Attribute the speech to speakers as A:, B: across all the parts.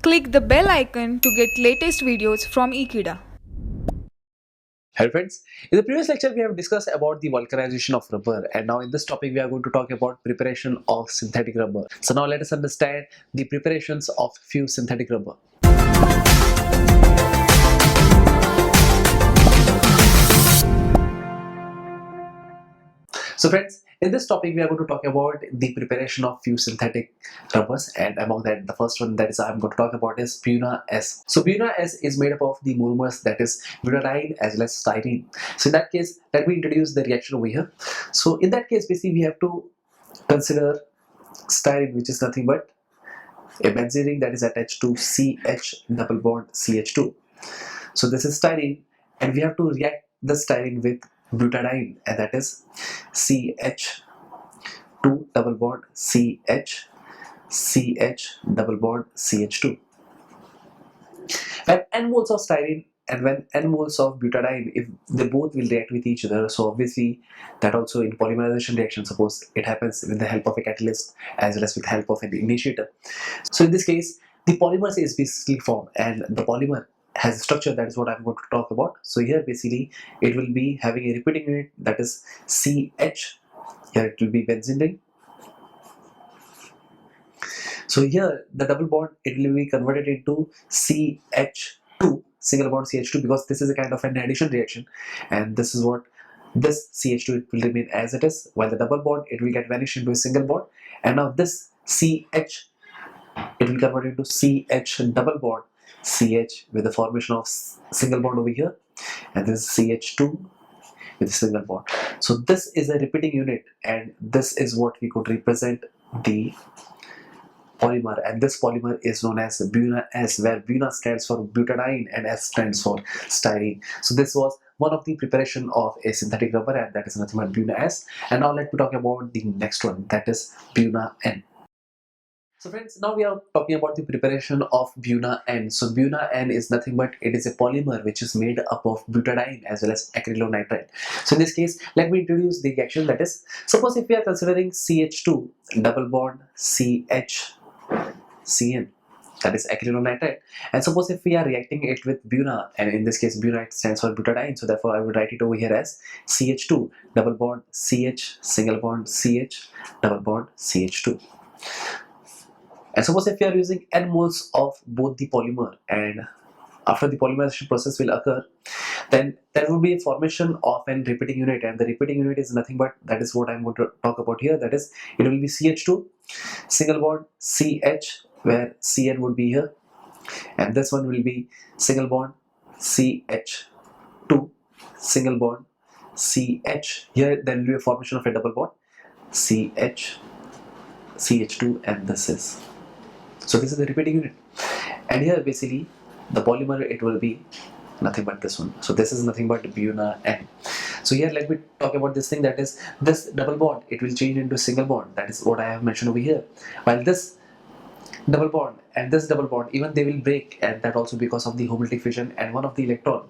A: Click the bell icon to get latest videos from Ekeeda.
B: Hello friends, in the previous lecture we have discussed about the vulcanization of rubber, and now in this topic we are going to talk about preparation of synthetic rubber. So now let us understand the preparations of few synthetic rubber. So friends, in this topic we are going to talk about the preparation of few synthetic rubbers, and among that the first one that is I'm going to talk about is Buna-S. So Buna-S is made up of the monomers, that is butadiene as well as styrene. So in that case, let me introduce the reaction over here. So in that case basically we have to consider styrene, which is nothing but a benzene ring that is attached to CH double bond CH2. So this is styrene, and we have to react the styrene with butadiene, and that is CH2 double bond CH double bond CH2. When n moles of styrene and when n moles of butadiene, if they both will react with each other, so obviously that also in polymerization reaction, suppose it happens with the help of a catalyst as well as with the help of an initiator. So in this case, the polymers is basically formed, and the polymer has a structure that is what I'm going to talk about. So here basically it will be having a repeating unit, that is CH. Here it will be benzene ring. So here the double bond, it will be converted into CH2, single bond CH2, because this is a kind of an addition reaction, and this is what this CH2, it will remain as it is, while the double bond, it will get vanished into a single bond, and now this CH, it will convert into CH double bond CH with the formation of single bond over here, and this is CH2 with a single bond. So this is a repeating unit, and this is what we could represent the polymer, and this polymer is known as Buna-S, where Buna stands for butadiene and S stands for styrene. So this was one of the preparation of a synthetic rubber, and that is nothing but Buna-S. And now let me talk about the next one, that is Buna-N. So friends, now we are talking about the preparation of Buna-N. So Buna-N is nothing but it is a polymer which is made up of butadiene as well as acrylonitrile. So in this case, let me introduce the reaction, that is, suppose if we are considering CH2 double bond CH CN, that is acrylonitrile, and suppose if we are reacting it with Buna, and in this case Buna, it stands for butadiene, so therefore I would write it over here as CH2 double bond CH single bond CH double bond CH2. And suppose if we are using n moles of both the polymer, and after the polymerization process will occur, then there will be a formation of an repeating unit, and the repeating unit is nothing but, that is what I'm going to talk about here, that is it will be CH2 single bond CH, where Cn would be here, and this one will be single bond CH2 single bond CH. Here there will be a formation of a double bond CH CH2, and this is, so this is the repeating unit, and here basically the polymer, it will be nothing but this one. So this is nothing but Buna-N. So here let me talk about this thing, that is this double bond, it will change into single bond, that is what I have mentioned over here, while this double bond and this double bond, even they will break, and that also because of the homolytic fission, and one of the electron,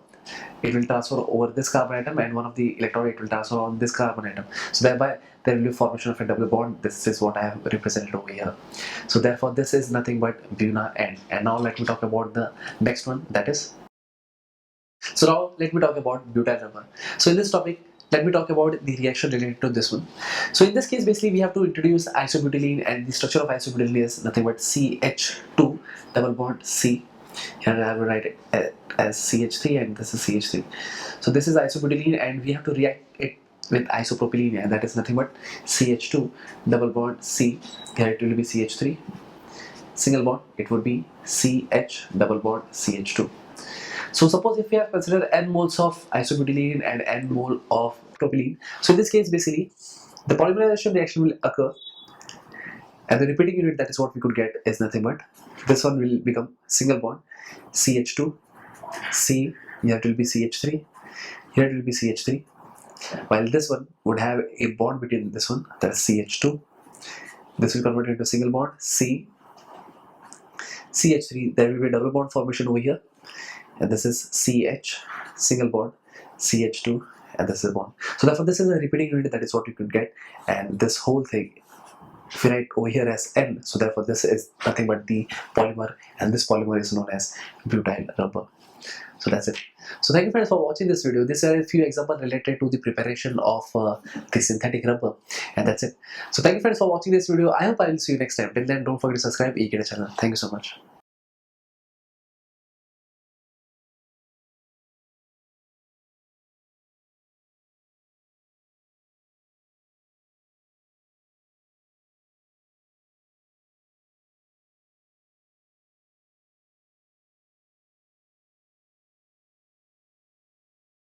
B: it will transfer over this carbon atom, and one of the electron, it will transfer on this carbon atom, so thereby there will be formation of a double bond. This is what I have represented over here. So therefore this is nothing but Buna-N. And now let me talk about the next one, that is, so now let me talk about butyl rubber. So in this topic, let me talk about the reaction related to this one. So in this case basically we have to introduce isobutylene, and the structure of isobutylene is nothing but CH2 double bond C. Here I will write it as CH3, and this is CH3. So this is isobutylene, and we have to react it with isopropylene, and that is nothing but CH2 double bond C. Here it will be CH3 single bond, it would be CH double bond CH2. So suppose if we have considered n moles of isobutylene and n mole of propylene, so in this case basically the polymerization reaction will occur, and the repeating unit, that is what we could get, is nothing but this one will become single bond CH2 C. Here it will be CH3, here it will be CH3, while this one would have a bond between this one, that is CH2. This will convert into single bond C CH3. There will be a double bond formation over here, and this is CH single bond CH2, and this is a bond. So therefore this is a repeating unit, that is what you could get, and this whole thing if we write over here as N, so therefore this is nothing but the polymer, and this polymer is known as butyl rubber. So that's it. So thank you friends for watching this video. These are a few examples related to the preparation of the synthetic rubber, and that's it. So thank you friends for watching this video. I hope I will see you next time. Till then, don't forget to subscribe Ekeeda channel. Thank you so much.